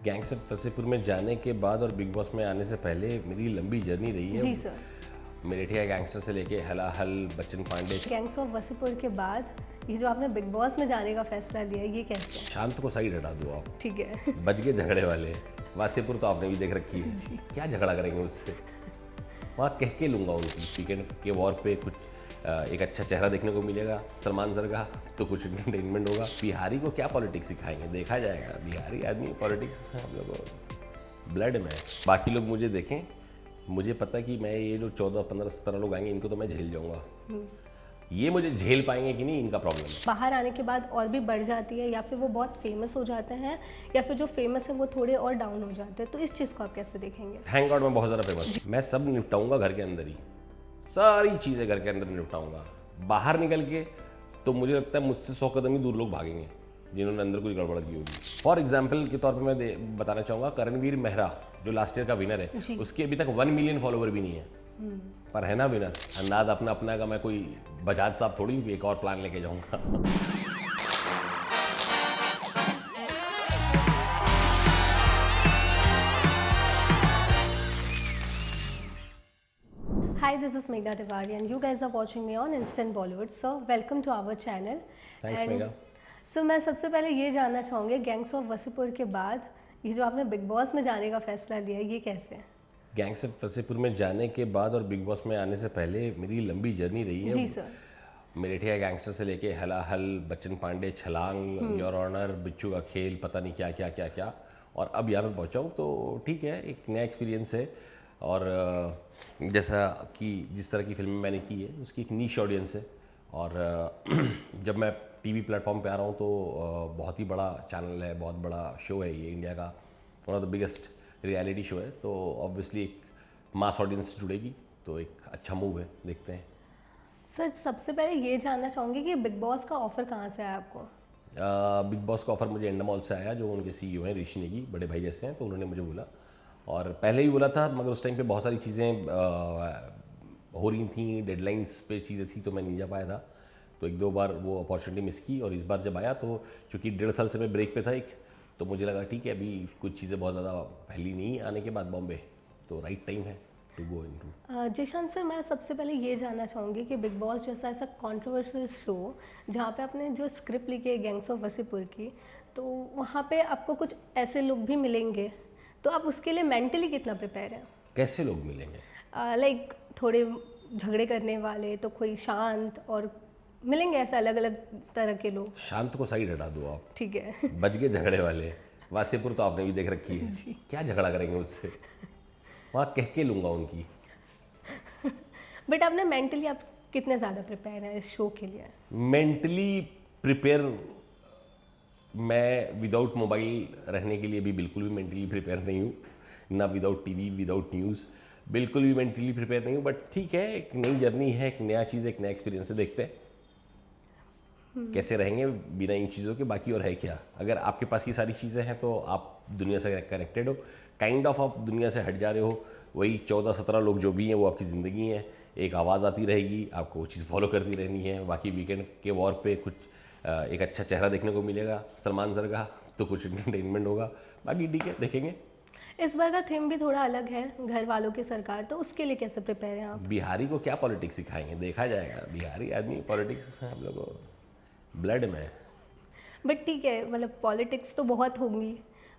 Gangs of Wasseypur में जाने के बाद और बिग बॉस में आने से पहले मेरी लंबी जर्नी रही है। जी सर। मरेठिया गैंगस्टर से लेके हलाहल बच्चन पांडे। गैंग्स ऑफ वसेपुर के बाद ये जो आपने बिग बॉस में जाने का फैसला लिया, ये कैसे? शांत को साइड हटा दो आप, ठीक है। बच गए झगड़े वाले। वसेपुर तो आपने भी देख रखी है, क्या झगड़ा करेंगे उससे। वहाँ कह के लूँगा उनकी वीकेंड के वॉर पे कुछ एक अच्छा चेहरा देखने को मिलेगा सलमान सर का, तो कुछ एंटरटेनमेंट होगा। बिहारी को क्या पॉलिटिक्स सिखाएंगे, देखा जाएगा। बिहारी आदमी पॉलिटिक्स हम लोग ब्लड में है। बाकी लोग मुझे देखें, मुझे पता कि मैं ये जो 14, 15, 17 लोग आएंगे इनको तो मैं झेल जाऊंगा। ये मुझे झेल पाएंगे कि नहीं, इनका प्रॉब्लम है। बाहर आने के बाद और भी बढ़ जाती है, या फिर वो बहुत फेमस हो जाते हैं, या फिर जो फेमस है वो थोड़े और डाउन हो जाते हैं, तो इस चीज़ को आप कैसे देखेंगे? थैंक गॉड मैं बहुत ज़्यादा फेमस, मैं सब निपटाऊंगा घर के अंदर ही, सारी चीज़ें घर के अंदर निपटाऊंगा। बाहर निकल के तो मुझे लगता है मुझसे 100 कदम ही दूर लोग भागेंगे जिन्होंने अंदर कोई गड़बड़ की होगी। फॉर एग्जाम्पल के तौर पे मैं बताना चाहूँगा, करणवीर मेहरा जो लास्ट ईयर का विनर है, उसके अभी तक 1 मिलियन फॉलोवर भी नहीं है, पर है ना विनर। अंदाज अपना अपना का, मैं कोई बजाज साहब थोड़ी एक और प्लान लेके जाऊँगा। Hi, this is Megha Tiwari and you guys are watching me on Instant Bollywood. So, welcome to our channel. Thanks, Megha. So, मैं सबसे पहले ये जानना चाहूँगी, गैंग्स ऑफ वसेपुर के बाद ये जो आपने बिग बॉस में जाने का फैसला लिया, ये कैसे? गैंग्स ऑफ वसेपुर में जाने के बाद और बिग बॉस में आने से पहले मेरी लंबी जर्नी रही है। जी सर। मरेठिया गैंगस्टर से लेके हलाहल बच्चन पांडे, छलांग, योर ऑनर, बिच्छू का खेल, पता नहीं क्या क्या क्या क्या, और अब यहाँ पे पहुँचा हूँ। तो ठीक है, एक नया एक्सपीरियंस है। और जैसा कि जिस तरह की फिल्में मैंने की है उसकी एक नीश ऑडियंस है। और जब मैं टीवी प्लेटफॉर्म पे आ रहा हूँ तो बहुत ही बड़ा चैनल है, बहुत बड़ा शो है ये, इंडिया का one of the biggest reality show है। तो ऑब्वियसली एक मास ऑडियंस जुड़ेगी, तो एक अच्छा मूव है, देखते हैं। सर, सबसे पहले ये जानना चाहूँगी कि बिग बॉस का ऑफ़र कहाँ से आया आपको? बिग बॉस का ऑफ़र मुझे एंडामॉल से आया, जो उनके CEO हैं ऋषि नेगी, बड़े भाई जैसे हैं, तो उन्होंने मुझे बोला। और पहले ही बोला था, मगर उस टाइम पे बहुत सारी चीज़ें हो रही थी, डेडलाइंस पे चीज़ें थी, तो मैं नहीं जा पाया था। तो 1-2 बार वो अपॉर्चुनिटी मिस की। और इस बार जब आया तो चूँकि 1.5 साल से मैं ब्रेक पे था एक, तो मुझे लगा ठीक है, अभी कुछ चीज़ें बहुत ज़्यादा फैली नहीं आने के बाद बॉम्बे, तो राइट टाइम है to go into. Zishan sir, मैं सबसे पहले ये जानना चाहूँगी कि बिग बॉस जैसा ऐसा कंट्रोवर्शियल शो जहाँ पे आपने जो स्क्रिप्ट लिखी है गैंग्स ऑफ वसेपुर की, तो वहाँ पे आपको कुछ ऐसे लोग भी मिलेंगे, तो आप उसके लिए मेंटली कितना प्रिपेयर हैं? कैसे लोग मिलेंगे? लाइक थोड़े झगड़े करने वाले, तो कोई शांत, और मिलेंगे ऐसे अलग अलग तरह के लोग। शांत को साइड हटा दो आप, ठीक है। बच गए झगड़े वाले। वसेपुर तो आपने भी देख रखी है, क्या झगड़ा करेंगे उससे। वहाँ कह के लूँगा उनकी। बट आपने मेंटली आप कितने ज़्यादा प्रिपेयर हैं इस शो के लिए? मेंटली प्रिपेयर मैं विदाउट मोबाइल रहने के लिए भी बिल्कुल भी मेंटली प्रिपेयर नहीं हूँ, ना विदाउट टीवी, विदाउट न्यूज़, बिल्कुल भी मेंटली प्रिपेयर नहीं हूँ। बट ठीक है, एक नई जर्नी है, एक नया चीज़, एक नया एक्सपीरियंस है, देखते हैं कैसे रहेंगे बिना इन चीज़ों के। बाकी और है क्या, अगर आपके पास ये सारी चीज़ें हैं तो आप दुनिया से कनेक्टेड हो, काइंड ऑफ आप दुनिया से हट जा रहे हो। वही 14-17 लोग जो भी हैं वो आपकी ज़िंदगी हैं, एक आवाज़ आती रहेगी, आपको वो चीज़ फॉलो करती रहनी है। बाकी वीकेंड के वॉर पे कुछ एक अच्छा चेहरा देखने को मिलेगा सलमान सर का, तो कुछ एंटरटेनमेंट होगा। बाकी ठीक है, देखेंगे। इस बार का थीम भी थोड़ा अलग है, घर वालों की सरकार, तो उसके लिए कैसे प्रिपेयर हैं आप? बिहारी को क्या पॉलिटिक्स सिखाएंगे, देखा जाएगा। बिहारी आदमी पॉलिटिक्स हम लोग ब्लड में है। बट ठीक है, मतलब पॉलिटिक्स तो बहुत होंगी,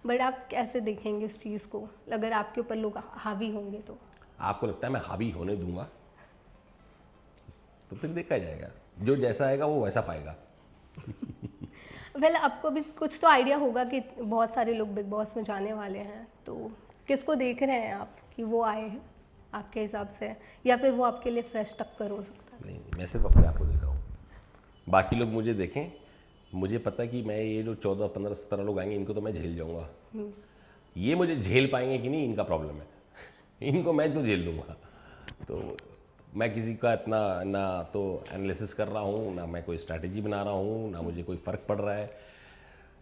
बट आप कैसे देखेंगे उस चीज़ को, अगर आपके ऊपर लोग हावी होंगे तो? आपको लगता है मैं हावी होने दूंगा? तो फिर देखा जाएगा, जो जैसा आएगा वो वैसा पाएगा। वेल, आपको भी कुछ तो आइडिया होगा कि बहुत सारे लोग बिग बॉस में जाने वाले हैं, तो किसको देख रहे हैं आप कि वो आए हैं आपके हिसाब से, या फिर वो आपके लिए फ्रेश टक्कर हो सकता है? नहीं, मैं सिर्फ अपने आप को देख रहा हूँ। बाकी लोग मुझे देखें, मुझे पता कि मैं ये जो 14, 15, 17 लोग आएंगे इनको तो मैं झेल जाऊँगा। ये मुझे झेल पाएंगे कि नहीं, इनका प्रॉब्लम है। इनको मैं तो झेल लूँगा। तो मैं किसी का इतना ना तो एनालिसिस कर रहा हूँ, ना मैं कोई स्ट्रैटेजी बना रहा हूँ, ना मुझे कोई फ़र्क पड़ रहा है।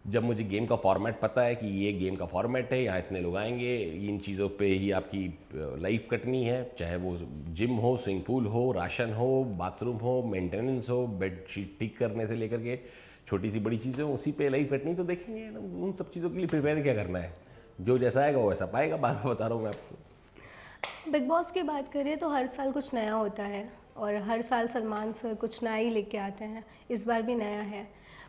जब मुझे गेम का फॉर्मेट पता है कि ये गेम का फॉर्मेट है, यहाँ इतने लोग आएंगे, इन चीज़ों पे ही आपकी लाइफ कटनी है, चाहे वो जिम हो, स्विमिंग पूल हो, राशन हो, बाथरूम हो, मेंटेनेंस हो, बेडशीट ठीक करने से लेकर के छोटी सी बड़ी चीज़ें, उसी पे लाइफ कटनी। तो देखेंगे उन सब चीज़ों के लिए प्रिपेयर क्या करना है। जो जैसा आएगा वो वैसा पाएगा, बार बार बता रहा हूँ मैं आपको। बिग बॉस की बात करें तो हर साल कुछ नया होता है और हर साल सलमान सर कुछ नया ही लेके आते हैं, इस बार भी नया है।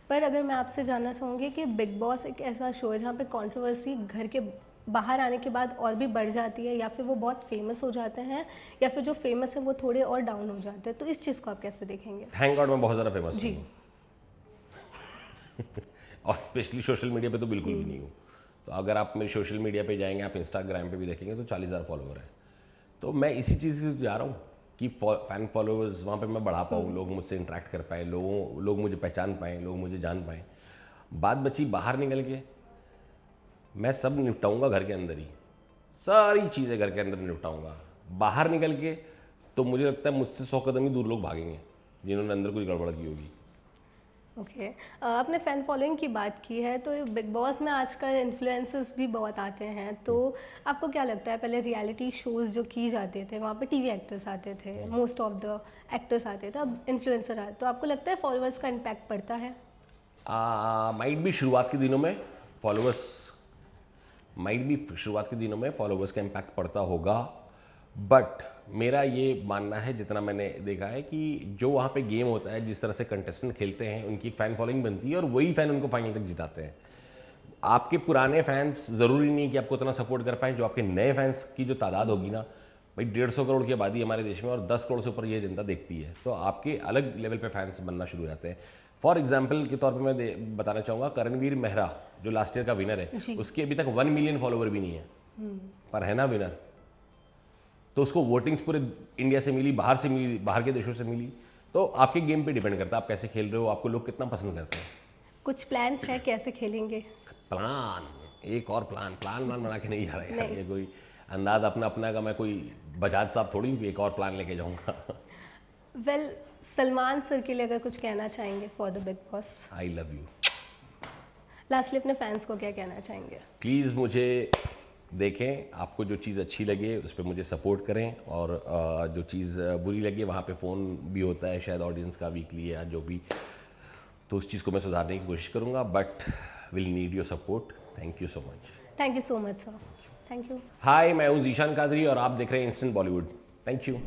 पर अगर मैं आपसे जानना चाहूँगी कि बिग बॉस एक ऐसा शो है जहाँ पे कंट्रोवर्सी घर के बाहर आने के बाद और भी बढ़ जाती है, या फिर वो बहुत फेमस हो जाते हैं, या फिर जो फेमस है वो थोड़े और डाउन हो जाते हैं, तो इस चीज़ को आप कैसे देखेंगे? थैंक गॉड मैं बहुत ज़्यादा फेमस जी। नहीं हूँ और स्पेशली सोशल मीडिया पे तो बिल्कुल भी नहीं हूँ। तो अगर आप मेरे सोशल मीडिया पे जाएंगे, आप इंस्टाग्राम पे भी देखेंगे तो 40,000 फॉलोवर हैं। तो मैं इसी चीज़ से जा रहा हूँ कि फैन फॉलोअर्स वहाँ पे मैं बढ़ा पाऊँ, लोग मुझसे इंटरेक्ट कर पाएँ, लोग मुझे पहचान पाएँ, लोग मुझे जान पाएँ। बात बची बाहर निकल के, मैं सब निपटाऊँगा घर के अंदर ही, सारी चीज़ें घर के अंदर निपटाऊँगा। बाहर निकल के तो मुझे लगता है मुझसे 100 कदम ही दूर लोग भागेंगे जिन्होंने अंदर कोई गड़बड़ की होगी। ओके आपने फ़ैन फॉलोइंग की बात की है, तो बिग बॉस में आजकल इन्फ्लुएंसर्स भी बहुत आते हैं, तो आपको क्या लगता है पहले रियलिटी शोज़ जो की जाते थे वहाँ पे टीवी एक्टर्स आते थे, मोस्ट ऑफ द एक्टर्स आते थे, अब इन्फ्लुएंसर आते, तो आपको लगता है फॉलोअर्स का इम्पैक्ट पड़ता है? माइट भी शुरुआत के दिनों में फॉलोअर्स का इम्पैक्ट पड़ता होगा, बट मेरा ये मानना है जितना मैंने देखा है कि जो वहाँ पे गेम होता है, जिस तरह से कंटेस्टेंट खेलते हैं, उनकी एक फ़ैन फॉलोइंग बनती है और वही फ़ैन उनको फाइनल तक जिताते हैं। आपके पुराने फैंस ज़रूरी नहीं कि आपको उतना सपोर्ट कर पाएँ, जो आपके नए फैंस की जो तादाद होगी ना भाई, 150 करोड़ की आबादी हमारे देश में और 10 करोड़ से ऊपर ये जनता देखती है, तो आपके अलग लेवल पे फैंस बनना शुरू हो जाते हैं। फॉर एग्जाम्पल के तौर पे मैं बताना चाहूँगा, करणवीर मेहरा जो लास्ट ईयर का विनर है, उसके अभी तक 1 मिलियन फॉलोवर भी नहीं है, पर है ना विनर। तो उसको वोटिंग्स पूरे इंडिया से मिली, बाहर से मिली, बाहर के देशों से मिली। तो आपके गेम पे डिपेंड करता है आप कैसे खेल रहे हो, आपको लोग कितना पसंद करते हैं। कुछ प्लान्स है कैसे खेलेंगे? प्लान, एक और प्लान बना के नहीं जा रहा है, ये कोई अंदाज अपना का मैं कोई बजाज साहब थोड़ी एक और प्लान लेके जाऊंगा। वेल सलमान सर के लिए अगर कुछ कहना चाहेंगे for the big boss? I love you. Lastly अपने फैंस को क्या कहना चाहेंगे? प्लीज़ मुझे देखें, आपको जो चीज़ अच्छी लगे उस पर मुझे सपोर्ट करें, और जो चीज़ बुरी लगे वहाँ पे फ़ोन भी होता है शायद ऑडियंस का वीकली या जो भी, तो उस चीज़ को मैं सुधारने की कोशिश करूँगा, but will need your support. Thank you so much. Thank you so much sir. Thank you. Hi, मैं हूँ ज़ीशान कादरी और आप देख रहे हैं इंस्टेंट बॉलीवुड। Thank you.